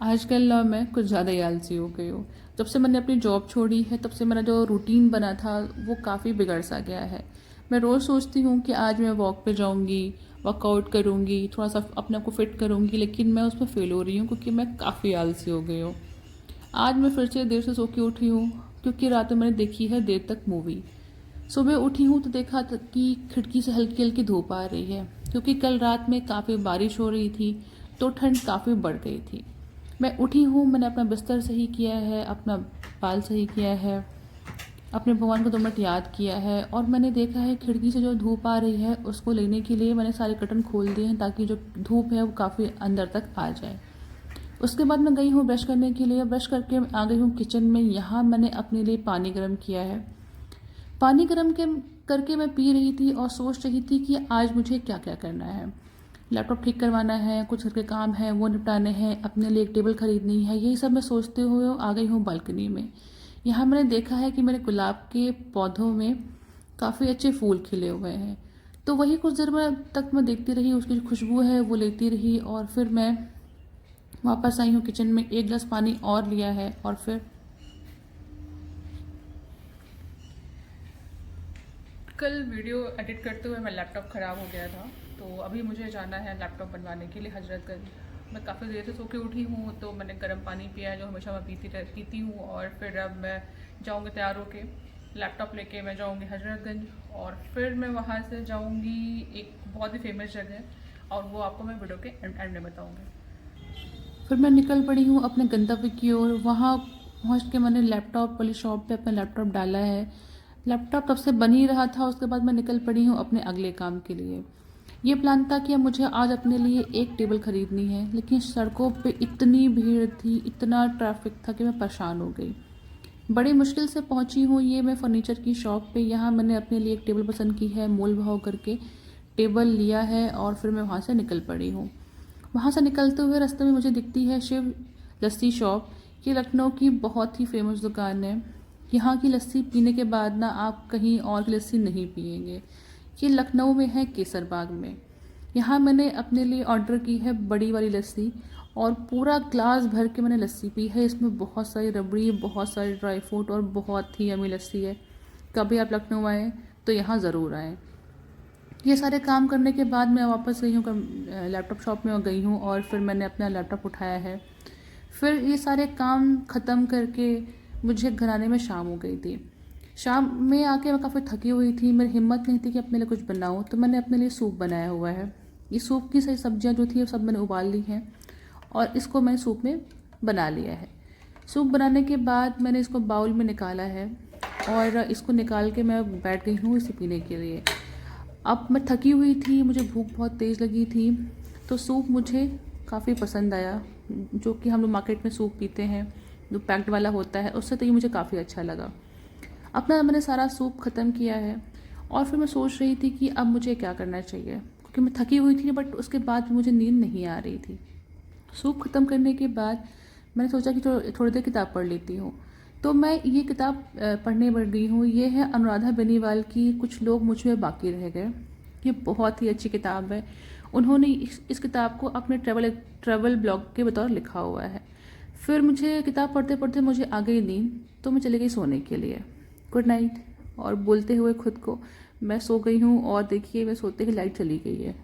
आजकल ना मैं कुछ ज़्यादा ही आलसी हो गई हूँ। जब से मैंने अपनी जॉब छोड़ी है तब से मेरा जो रूटीन बना था वो काफ़ी बिगड़ सा गया है। मैं रोज़ सोचती हूँ कि आज मैं वॉक पे जाऊँगी, वर्कआउट करूँगी, थोड़ा सा अपने आप को फिट करूँगी, लेकिन मैं उसमें फ़ेल हो रही हूँ क्योंकि मैं काफ़ी आलसी हो गई हूँ। आज मैं फिर से देर से सो के उठी हूँ क्योंकि रात में मैंने देखी है देर तक मूवी। सुबह उठी हूँ तो देखा कि खिड़की से हल्की हल्की धूप आ रही है क्योंकि कल रात में काफ़ी बारिश हो रही थी, तो ठंड काफ़ी बढ़ गई थी। मैं उठी हूँ, मैंने अपना बिस्तर सही किया है, अपना बाल सही किया है, अपने भगवान को 2 मिनट याद किया है और मैंने देखा है खिड़की से जो धूप आ रही है उसको लेने के लिए मैंने सारे कर्टन खोल दिए हैं ताकि जो धूप है वो काफ़ी अंदर तक आ जाए। उसके बाद मैं गई हूँ ब्रश करने के लिए, ब्रश करके आ गई हूँ किचन में। यहाँ मैंने अपने लिए पानी गर्म किया है। पानी गर्म के करके मैं पी रही थी और सोच रही थी कि आज मुझे क्या क्या करना है। लैपटॉप ठीक करवाना है, कुछ घर के काम है वो निपटाने हैं, अपने लिए एक टेबल खरीदनी है, यही सब मैं सोचते हुए आ गई हूँ बालकनी में। यहाँ मैंने देखा है कि मेरे गुलाब के पौधों में काफ़ी अच्छे फूल खिले हुए हैं, तो वही कुछ देर में तक मैं देखती रही, उसकी जो खुशबू है वो लेती रही और फिर मैं वापस आई हूँ किचन में, एक गिलास पानी और लिया है और फिर कल वीडियो एडिट करते हुए मेरा लैपटॉप ख़राब हो गया था, तो अभी मुझे जाना है लैपटॉप बनवाने के लिए हजरतगंज। मैं काफ़ी देर से सो के उठी हूँ तो मैंने गर्म पानी पिया है जो हमेशा मैं पीती हूँ और फिर अब मैं जाऊँगी तैयार होके, लैपटॉप लेके मैं जाऊँगी हजरतगंज और फिर मैं वहाँ से जाऊँगी एक बहुत ही फेमस जगह और वो आपको मैं वीडियो के एंड में बताऊँगी। फिर मैं निकल पड़ी हूँ अपने गंतव्य की ओर। वहाँ पहुँच के मैंने लैपटॉप वाली शॉप पे अपना लैपटॉप डाला है। लैपटॉप तब से बन ही रहा था, उसके बाद मैं निकल पड़ी हूँ अपने अगले काम के लिए। ये प्लान था कि अब मुझे आज अपने लिए एक टेबल खरीदनी है, लेकिन सड़कों पे इतनी भीड़ थी, इतना ट्रैफिक था कि मैं परेशान हो गई। बड़ी मुश्किल से पहुंची हूँ ये मैं फर्नीचर की शॉप पे। यहाँ मैंने अपने लिए एक टेबल पसंद की है, मोल भाव करके टेबल लिया है और फिर मैं वहाँ से निकल पड़ी हूँ। वहाँ से निकलते हुए रास्ते में मुझे दिखती है शिव लस्सी शॉप। ये लखनऊ की बहुत ही फेमस दुकान है। यहाँ की लस्सी पीने के बाद ना आप कहीं और की लस्सी नहीं पिएंगे। ये लखनऊ में है, केसर बाग में। यहाँ मैंने अपने लिए ऑर्डर की है बड़ी वाली लस्सी और पूरा ग्लास भर के मैंने लस्सी पी है। इसमें बहुत सारी रबड़ी, बहुत सारे ड्राई फ्रूट और बहुत ही यमी लस्सी है। कभी आप लखनऊ आएँ तो यहाँ ज़रूर आएँ। ये सारे काम करने के बाद मैं वापस गई हूँ लैपटॉप शॉप में गई हूँ और फिर मैंने अपना लैपटॉप उठाया है। फिर ये सारे काम ख़त्म करके मुझे घर आने में शाम हो गई थी। शाम में आके मैं काफ़ी थकी हुई थी, मेरी हिम्मत नहीं थी कि अपने लिए कुछ बनाऊँ, तो मैंने अपने लिए सूप बनाया हुआ है। ये सूप की सारी सब्जियाँ जो थी वो सब मैंने उबाल ली हैं और इसको मैंने सूप में बना लिया है। सूप बनाने के बाद मैंने इसको बाउल में निकाला है और इसको निकाल के मैं बैठ गई हूँ इसे पीने के लिए। अब मैं थकी हुई थी, मुझे भूख बहुत तेज़ लगी थी, तो सूप मुझे काफ़ी पसंद आया। जो कि हम लोग मार्केट में सूप पीते हैं, जो पैक्ड वाला होता है, उससे तो ये मुझे काफ़ी अच्छा लगा। अपना मैंने सारा सूप ख़त्म किया है और फिर मैं सोच रही थी कि अब मुझे क्या करना चाहिए, क्योंकि मैं थकी हुई थी बट उसके बाद मुझे नींद नहीं आ रही थी। सूप ख़त्म करने के बाद मैंने सोचा कि थोड़ी देर किताब पढ़ लेती हूँ, तो मैं ये किताब पढ़ने बैठ गई हूँ। ये है अनुराधा बेनीवाल की कुछ लोग मुझ में बाकी रह गए। ये बहुत ही अच्छी किताब है। उन्होंने इस किताब को अपने ट्रैवल ब्लॉग के बतौर लिखा हुआ है। फिर मुझे किताब पढ़ते पढ़ते मुझे आ गई नींद, तो मैं चली गई सोने के लिए। Good night. और बोलते हुए खुद को मैं सो गई हूँ और देखिए मैं सोते ही लाइट चली गई है।